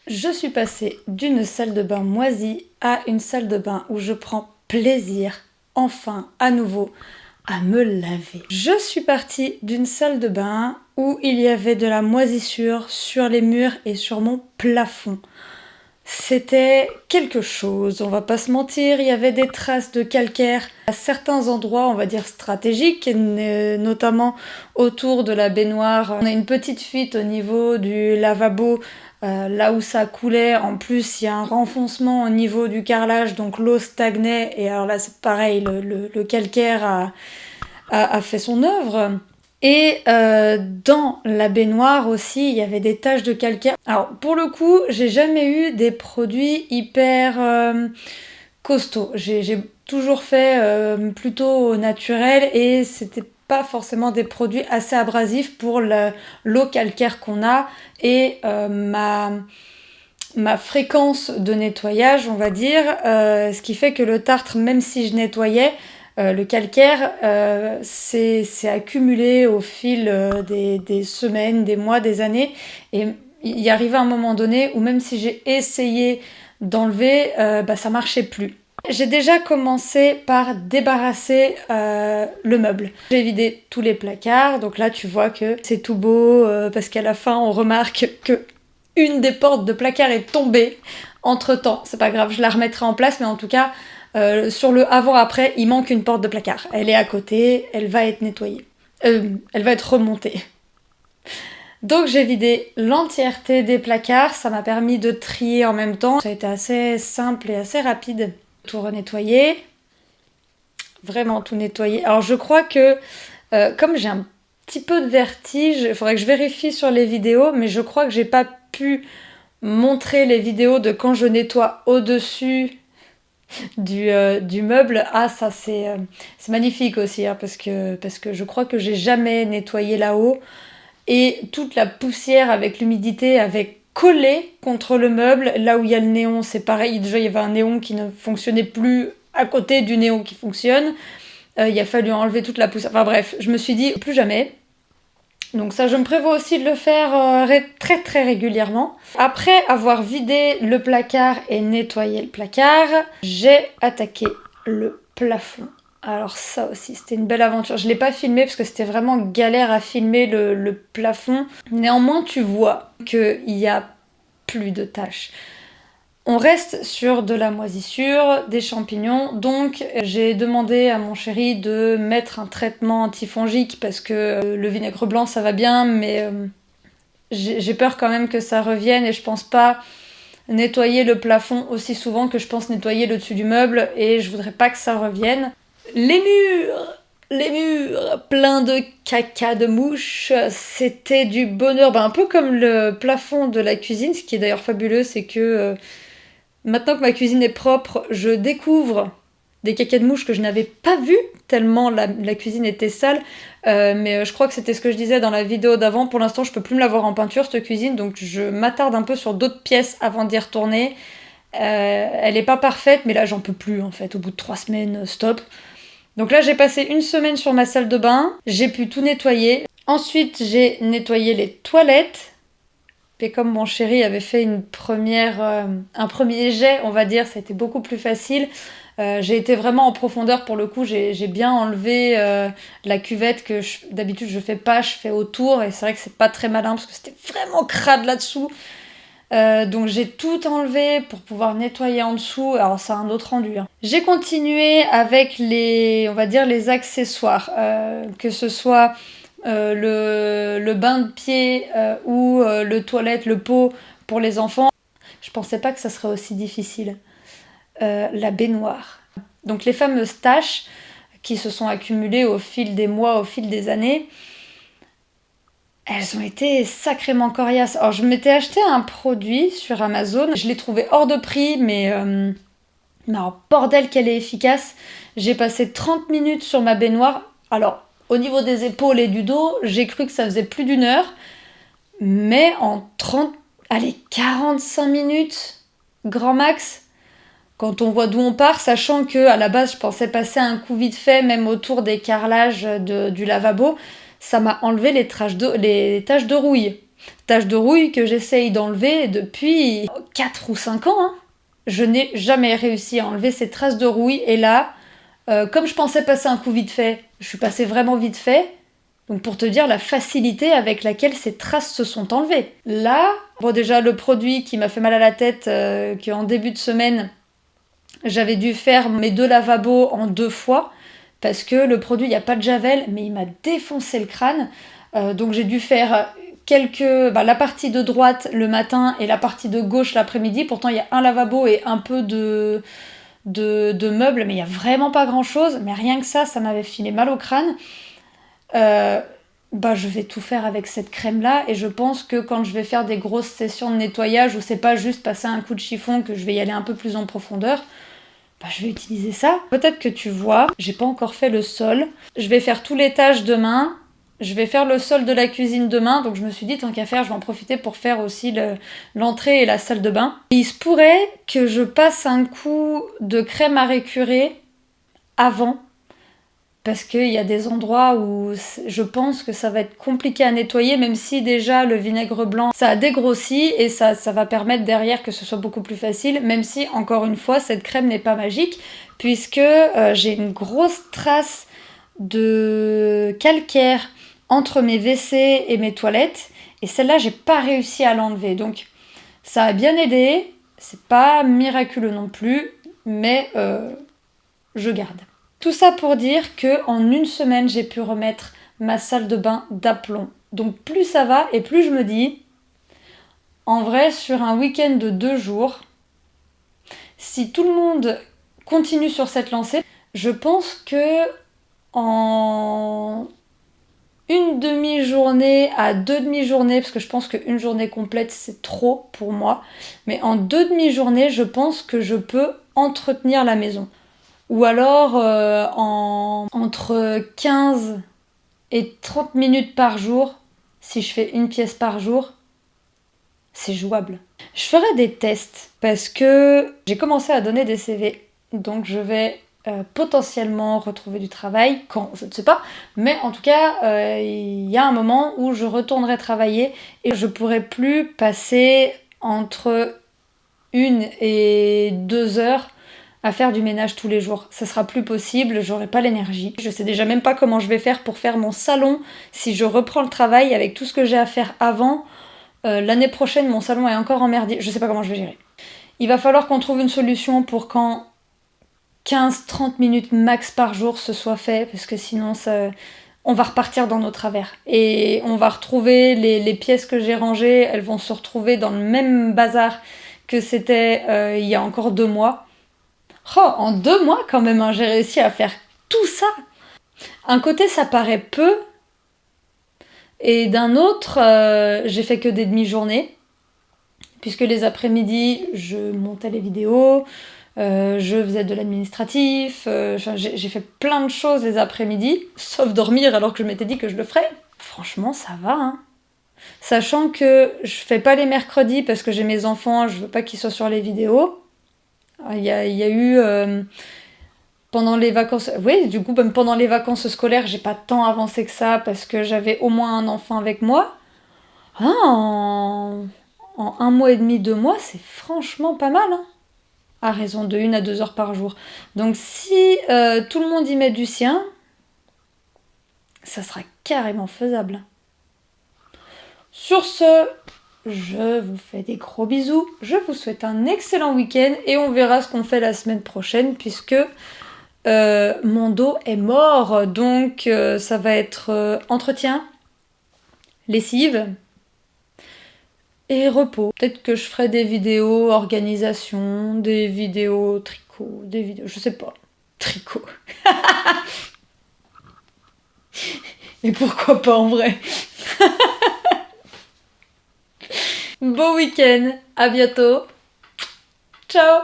Je suis passée d'une salle de bain moisie à une salle de bain où je prends plaisir, enfin, à nouveau, à me laver. Je suis partie d'une salle de bain où il y avait de la moisissure sur les murs et sur mon plafond. C'était quelque chose, on va pas se mentir, il y avait des traces de calcaire à certains endroits, on va dire stratégiques, notamment autour de la baignoire. On a une petite fuite au niveau du lavabo, là où ça coulait. En plus, il y a un renfoncement au niveau du carrelage, donc l'eau stagnait. Et alors là, c'est pareil, le calcaire a fait son œuvre. Et dans la baignoire aussi, il y avait des taches de calcaire. Alors pour le coup, j'ai jamais eu des produits hyper costauds. J'ai toujours fait plutôt au naturel et c'était pas forcément des produits assez abrasifs pour l'eau calcaire qu'on a et ma fréquence de nettoyage, on va dire, ce qui fait que le tartre, même si je nettoyais, le calcaire s'est accumulé au fil des semaines, des mois, des années. Et il y arrivait un moment donné où même si j'ai essayé d'enlever, ça marchait plus. J'ai déjà commencé par débarrasser le meuble. J'ai vidé tous les placards, donc là tu vois que c'est tout beau, parce qu'à la fin on remarque que une des portes de placard est tombée entre-temps. C'est pas grave, je la remettrai en place, mais en tout cas, sur le avant-après, il manque une porte de placard. Elle est à côté, elle va être nettoyée. Elle va être remontée. Donc j'ai vidé l'entièreté des placards, ça m'a permis de trier en même temps. Ça a été assez simple et assez rapide. Tout renettoyer, vraiment tout nettoyer. Alors je crois que, comme j'ai un petit peu de vertige, il faudrait que je vérifie sur les vidéos, mais je crois que j'ai pas pu montrer les vidéos de quand je nettoie au-dessus du meuble. Ah, ça c'est magnifique aussi, hein, parce que je crois que j'ai jamais nettoyé là-haut et toute la poussière avec l'humidité avait collé contre le meuble. Là où il y a le néon, c'est pareil, déjà il y avait un néon qui ne fonctionnait plus à côté du néon qui fonctionne. Il a fallu enlever toute la poussière, enfin bref, je me suis dit plus jamais. Donc ça, je me prévois aussi de le faire très très régulièrement. Après avoir vidé le placard et nettoyé le placard, j'ai attaqué le plafond. Alors ça aussi, c'était une belle aventure. Je l'ai pas filmé parce que c'était vraiment galère à filmer le plafond. Néanmoins, tu vois qu'il y a plus de taches. On reste sur de la moisissure, des champignons, donc j'ai demandé à mon chéri de mettre un traitement antifongique parce que le vinaigre blanc ça va bien, mais j'ai peur quand même que ça revienne et je pense pas nettoyer le plafond aussi souvent que je pense nettoyer le dessus du meuble et je voudrais pas que ça revienne. Les murs pleins de caca, de mouches, c'était du bonheur, un peu comme le plafond de la cuisine. Ce qui est d'ailleurs fabuleux, c'est que maintenant que ma cuisine est propre, je découvre des cacas de mouches que je n'avais pas vus, tellement la cuisine était sale. Mais je crois que c'était ce que je disais dans la vidéo d'avant. Pour l'instant, je peux plus me la voir en peinture, cette cuisine, donc je m'attarde un peu sur d'autres pièces avant d'y retourner. Elle est pas parfaite, mais là, j'en peux plus, en fait. Au bout de 3 semaines, stop. Donc là, j'ai passé une semaine sur ma salle de bain. J'ai pu tout nettoyer. Ensuite, j'ai nettoyé les toilettes. Et comme mon chéri avait fait un premier jet, on va dire, ça a été beaucoup plus facile. J'ai été vraiment en profondeur pour le coup, j'ai bien enlevé la cuvette que d'habitude je fais pas, je fais autour et c'est vrai que c'est pas très malin parce que c'était vraiment crade là-dessous. Donc j'ai tout enlevé pour pouvoir nettoyer en dessous, alors c'est un autre rendu. Hein. J'ai continué avec on va dire les accessoires, que ce soit le bain de pied ou le toilette, le pot pour les enfants. Je pensais pas que ça serait aussi difficile. La baignoire. Donc les fameuses taches qui se sont accumulées au fil des mois, au fil des années, elles ont été sacrément coriaces. Alors je m'étais acheté un produit sur Amazon, je l'ai trouvé hors de prix, mais alors, bordel qu'elle est efficace. J'ai passé 30 minutes sur ma baignoire. Alors au niveau des épaules et du dos, j'ai cru que ça faisait plus d'une heure, mais en 45 minutes, grand max. Quand on voit d'où on part, sachant que à la base je pensais passer un coup vite fait, même autour des carrelages du lavabo, ça m'a enlevé les taches de rouille. Taches de rouille que j'essaye d'enlever depuis 4 ou 5 ans. Hein. Je n'ai jamais réussi à enlever ces traces de rouille. Et là, comme je pensais passer un coup vite fait, je suis passée vraiment vite fait. Donc pour te dire la facilité avec laquelle ces traces se sont enlevées. Là, bon déjà le produit qui m'a fait mal à la tête, qui en début de semaine, j'avais dû faire mes 2 lavabos en 2 fois. Parce que le produit, il n'y a pas de javel, mais il m'a défoncé le crâne. Donc j'ai dû faire la partie de droite le matin et la partie de gauche l'après-midi. Pourtant, il y a un lavabo et un peu de meubles, mais il n'y a vraiment pas grand-chose. Mais rien que ça m'avait filé mal au crâne. Je vais tout faire avec cette crème-là. Et je pense que quand je vais faire des grosses sessions de nettoyage où c'est pas juste passer un coup de chiffon, que je vais y aller un peu plus en profondeur, je vais utiliser ça. Peut-être que tu vois, j'ai pas encore fait le sol. Je vais faire tout l'étage demain. Je vais faire le sol de la cuisine demain. Donc je me suis dit, tant qu'à faire, je vais en profiter pour faire aussi l'entrée et la salle de bain. Et il se pourrait que je passe un coup de crème à récurer avant. Parce qu'il y a des endroits où je pense que ça va être compliqué à nettoyer, même si déjà le vinaigre blanc, ça a dégrossi et ça va permettre derrière que ce soit beaucoup plus facile, même si, encore une fois, cette crème n'est pas magique, puisque j'ai une grosse trace de calcaire entre mes WC et mes toilettes, et celle-là, j'ai pas réussi à l'enlever. Donc, ça a bien aidé, c'est pas miraculeux non plus, mais je garde. Tout ça pour dire que en une semaine, j'ai pu remettre ma salle de bain d'aplomb. Donc plus ça va et plus je me dis, en vrai, sur un week-end de 2 jours, si tout le monde continue sur cette lancée, je pense que en une demi-journée à 2 demi-journées, parce que je pense qu'une journée complète c'est trop pour moi, mais en 2 demi-journées, je pense que je peux entretenir la maison. Ou alors entre 15 et 30 minutes par jour, si je fais une pièce par jour, c'est jouable. Je ferai des tests parce que j'ai commencé à donner des CV. Donc je vais potentiellement retrouver du travail, quand, je ne sais pas. Mais en tout cas, il y a un moment où je retournerai travailler et je pourrai plus passer entre 1 et 2 heures à faire du ménage tous les jours. Ça sera plus possible, j'aurai pas l'énergie. Je sais déjà même pas comment je vais faire pour faire mon salon si je reprends le travail avec tout ce que j'ai à faire avant. L'année prochaine, mon salon est encore emmerdé. Je sais pas comment je vais gérer. Il va falloir qu'on trouve une solution pour quand 15-30 minutes max par jour ce soit fait, parce que sinon on va repartir dans nos travers. Et on va retrouver les pièces que j'ai rangées, elles vont se retrouver dans le même bazar que c'était il y a encore 2 mois. Oh, en 2 mois quand même, hein, j'ai réussi à faire tout ça. Un côté, ça paraît peu. Et d'un autre, j'ai fait que des demi-journées. Puisque les après-midi, je montais les vidéos, je faisais de l'administratif. J'ai fait plein de choses les après-midi, sauf dormir alors que je m'étais dit que je le ferais. Franchement, ça va, hein. Sachant que je fais pas les mercredis parce que j'ai mes enfants, je veux pas qu'ils soient sur les vidéos. Il y a eu pendant les vacances, oui, du coup même pendant les vacances scolaires, j'ai pas tant avancé que ça parce que j'avais au moins un enfant avec moi. Ah, en 1 mois et demi, 2 mois, c'est franchement pas mal, hein, à raison de 1 à 2 heures par jour. Donc si tout le monde y met du sien, ça sera carrément faisable. Sur ce, je vous fais des gros bisous, je vous souhaite un excellent week-end et on verra ce qu'on fait la semaine prochaine puisque mon dos est mort, donc ça va être entretien, lessive et repos. Peut-être que je ferai des vidéos organisation, des vidéos tricot, des vidéos, je sais pas, tricot. Et pourquoi pas en vrai. Beau week-end, à bientôt. Ciao.